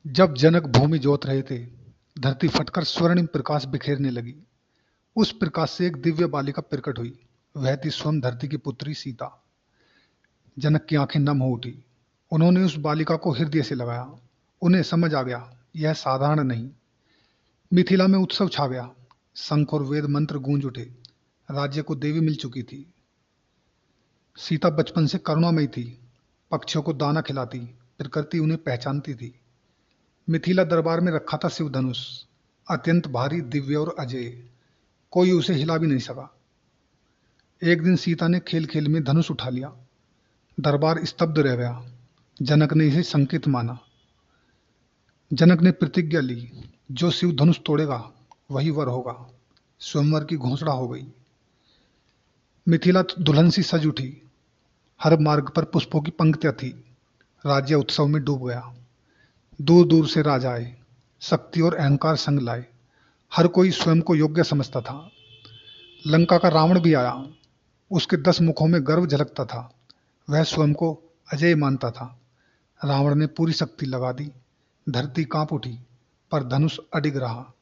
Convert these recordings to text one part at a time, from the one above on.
जब जनक भूमि जोत रहे थे, धरती फटकर स्वर्णिम प्रकाश बिखेरने लगी। उस प्रकाश से एक दिव्य बालिका प्रकट हुई। वह थी स्वयं धरती की पुत्री सीता। जनक की आंखें नम हो उठी। उन्होंने उस बालिका को हृदय से लगाया। उन्हें समझ आ गया, यह साधारण नहीं। मिथिला में उत्सव छा गया। शंख और वेद मंत्र गूंज उठे। राज्य को देवी मिल चुकी थी। सीता बचपन से करुणामयी थी। पक्षियों को दाना खिलाती, प्रकृति उन्हें पहचानती थी। मिथिला दरबार में रखा था शिव धनुष, अत्यंत भारी, दिव्य और अजेय। कोई उसे हिला भी नहीं सका। एक दिन सीता ने खेल खेल में धनुष उठा लिया। दरबार स्तब्ध रह गया। जनक ने इसे संकेत माना। जनक ने प्रतिज्ञा ली, जो शिव धनुष तोड़ेगा वही वर होगा। स्वयंवर की घोषणा हो गई। मिथिला दुल्हन सी सज उठी। हर मार्ग पर पुष्पों की पंक्तियां थी। राज्य उत्सव में डूब गया। दूर दूर से राजा आए, शक्ति और अहंकार संग लाए। हर कोई स्वयं को योग्य समझता था। लंका का रावण भी आया। उसके 10 मुखों में गर्व झलकता था। वह स्वयं को अजय मानता था। रावण ने पूरी शक्ति लगा दी। धरती कांप उठी, पर धनुष अडिग रहा।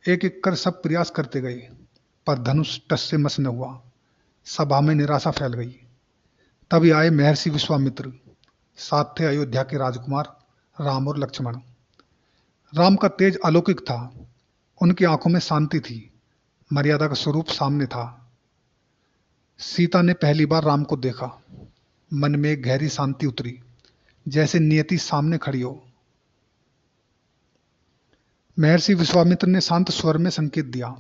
एक एक कर सब प्रयास करते गए, पर धनुष टस से मस न हुआ। सभा में निराशा फैल गई। तभी आए महर्षि विश्वामित्र। साथ थे अयोध्या के राजकुमार राम और लक्ष्मण। राम का तेज अलौकिक था। उनकी आंखों में शांति थी। मर्यादा का स्वरूप सामने था। सीता ने पहली बार राम को देखा। मन में एक गहरी शांति उतरी, जैसे नियति सामने खड़ी हो। महर्षि विश्वामित्र ने शांत स्वर में संकेत दिया।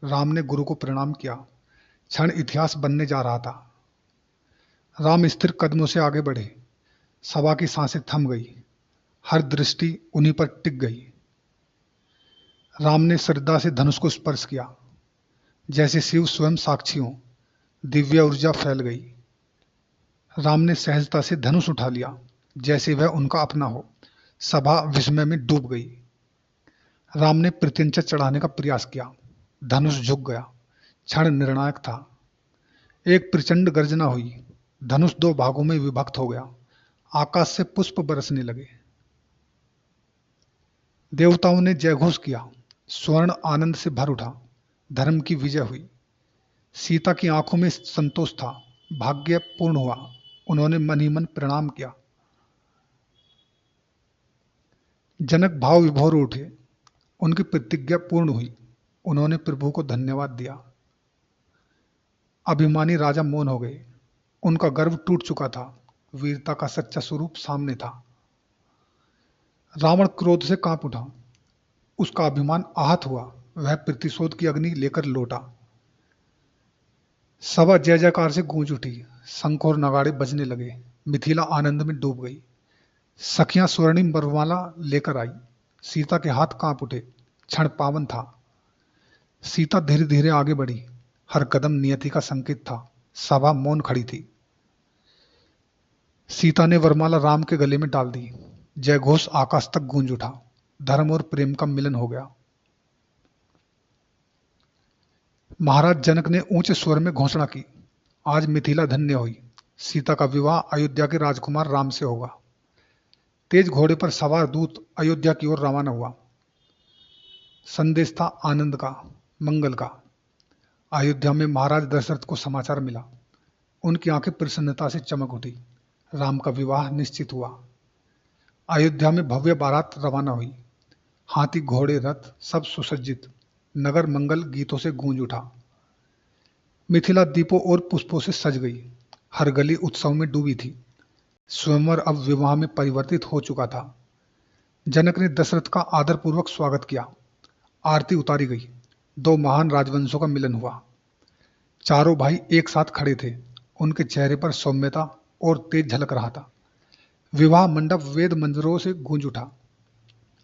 राम ने गुरु को प्रणाम किया। क्षण इतिहास बनने जा रहा था। राम स्थिर कदमों से आगे बढ़े। सभा की सांसें थम गई। हर दृष्टि उन्हीं पर टिक गई। राम ने श्रद्धा से धनुष को स्पर्श किया, जैसे शिव स्वयं साक्षी हो। दिव्य ऊर्जा फैल गई। राम ने सहजता से धनुष उठा लिया, जैसे वह उनका अपना हो। सभा विस्मय में डूब गई। राम ने प्रत्यंचा चढ़ाने का प्रयास किया। धनुष झुक गया। क्षण निर्णायक था। एक प्रचंड गर्जना हुई। धनुष 2 भागों में विभक्त हो गया। आकाश से पुष्प बरसने लगे। देवताओं ने जयघोष किया। स्वर्ण आनंद से भर उठा। धर्म की विजय हुई। सीता की आंखों में संतोष था। भाग्य पूर्ण हुआ। उन्होंने मन ही मन प्रणाम किया। जनक भाव विभोर उठे। उनकी प्रतिज्ञा पूर्ण हुई। उन्होंने प्रभु को धन्यवाद दिया। अभिमानी राजा मौन हो गए। उनका गर्व टूट चुका था। वीरता का सच्चा स्वरूप सामने था। रावण क्रोध से कांप उठा। उसका अभिमान आहत हुआ। वह प्रतिशोध की अग्नि लेकर लौटा। सभा जय जयकार से गूंज उठी। शंख और नगाड़े बजने लगे। मिथिला आनंद में डूब गई। सखियां स्वर्णिम वरमाला लेकर आई। सीता के हाथ कांप उठे। क्षण पावन था। सीता धीरे धीरे आगे बढ़ी। हर कदम नियति का संकेत था। सभा मौन खड़ी थी। सीता ने वरमाला राम के गले में डाल दी। जयघोष आकाश तक गूंज उठा। धर्म और प्रेम का मिलन हो गया। महाराज जनक ने ऊंचे स्वर में घोषणा की, आज मिथिला धन्य हुई। सीता का विवाह अयोध्या के राजकुमार राम से होगा। तेज घोड़े पर सवार दूत अयोध्या की ओर रवाना हुआ। संदेश था आनंद का, मंगल का। अयोध्या में महाराज दशरथ को समाचार मिला। उनकी आंखें प्रसन्नता से चमक उठी। राम का विवाह निश्चित हुआ। अयोध्या में भव्य बारात रवाना हुई। हाथी, घोड़े, रथ सब सुसज्जित। नगर मंगल गीतों से गूंज उठा। मिथिला दीपों और पुष्पों से सज गई। हर गली उत्सव में डूबी थी। स्वयंवर अब विवाह में परिवर्तित हो चुका था। जनक ने दशरथ का आदरपूर्वक स्वागत किया। आरती उतारी गई। 2 महान राजवंशों का मिलन हुआ। चारों भाई एक साथ खड़े थे। उनके चेहरे पर सौम्यता और तेज झलक रहा था। विवाह मंडप वेद मंदिरों से गूंज उठा।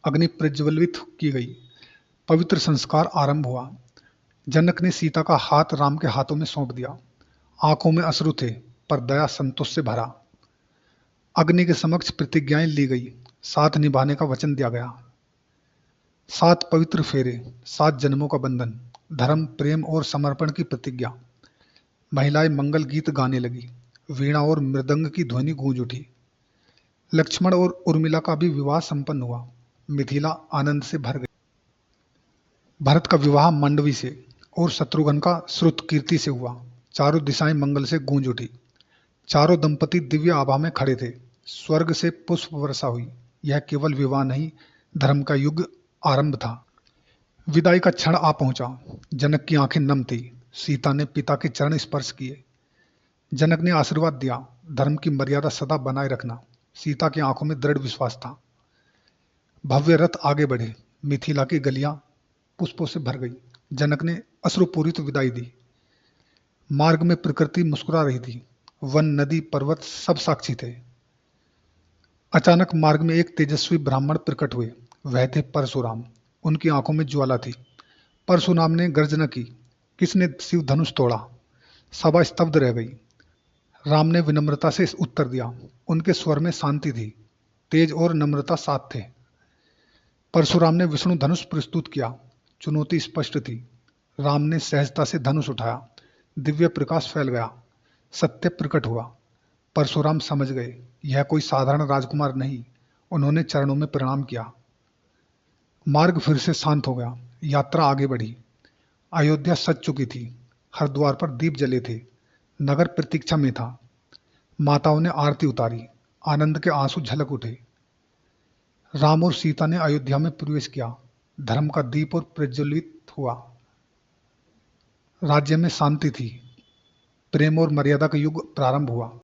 अग्नि प्रज्वलित की गई। पवित्र संस्कार आरंभ हुआ। जनक ने सीता का हाथ राम के हाथों में सौंप दिया। आंखों में अश्रु थे, पर दया संतोष से भरा। अग्नि के समक्ष प्रतिज्ञाएं ली गई। साथ निभाने का वचन दिया गया। 7 पवित्र फेरे, 7 जन्मों का बंधन, धर्म, प्रेम और समर्पण की प्रतिज्ञा। महिलाएं मंगल गीत गाने लगी। वीणा और मृदंग की ध्वनि गूंज उठी। लक्ष्मण और उर्मिला का भी विवाह संपन्न हुआ। मिथिला आनंद से भर गई। भरत का विवाह मांडवी से और शत्रुघ्न का श्रुतकीर्ति से हुआ। चारों दिशाएं मंगल से गूंज उठी। चारों दंपति दिव्य आभा में खड़े थे। स्वर्ग से पुष्प वर्षा हुई। यह केवल विवाह नहीं, धर्म का युग आरंभ था। विदाई का क्षण आ पहुंचा। जनक की आंखें नम थी। सीता ने पिता के चरण स्पर्श किए। जनक ने आशीर्वाद दिया, धर्म की मर्यादा सदा बनाए रखना। सीता की आंखों में दृढ़ विश्वास था। भव्य रथ आगे बढ़े। मिथिला की गलियां पुष्पों से भर गई। जनक ने अश्रुपूरित विदाई दी। मार्ग में प्रकृति मुस्कुरा रही थी। वन, नदी, पर्वत सब साक्षी थे। अचानक मार्ग में एक तेजस्वी ब्राह्मण प्रकट हुए। वह थे परशुराम। उनकी आंखों में ज्वाला थी। परशुराम ने गर्जना की, किसने शिव धनुष तोड़ा? सभा स्तब्ध रह गई। राम ने विनम्रता से उत्तर दिया। उनके स्वर में शांति थी, तेज और नम्रता साथ थे। परशुराम ने विष्णु धनुष प्रस्तुत किया। चुनौती स्पष्ट थी। राम ने सहजता से धनुष उठाया। दिव्य प्रकाश फैल गया। सत्य प्रकट हुआ। परशुराम समझ गए, यह कोई साधारण राजकुमार नहीं। उन्होंने चरणों में प्रणाम किया। मार्ग फिर से शांत हो गया। यात्रा आगे बढ़ी। अयोध्या सज चुकी थी। हर द्वार पर दीप जले थे। नगर प्रतीक्षा में था। माताओं ने आरती उतारी। आनंद के आंसू झलक उठे। राम और सीता ने अयोध्या में प्रवेश किया। धर्म का दीप और प्रज्वलित हुआ। राज्य में शांति थी। प्रेम और मर्यादा का युग प्रारंभ हुआ।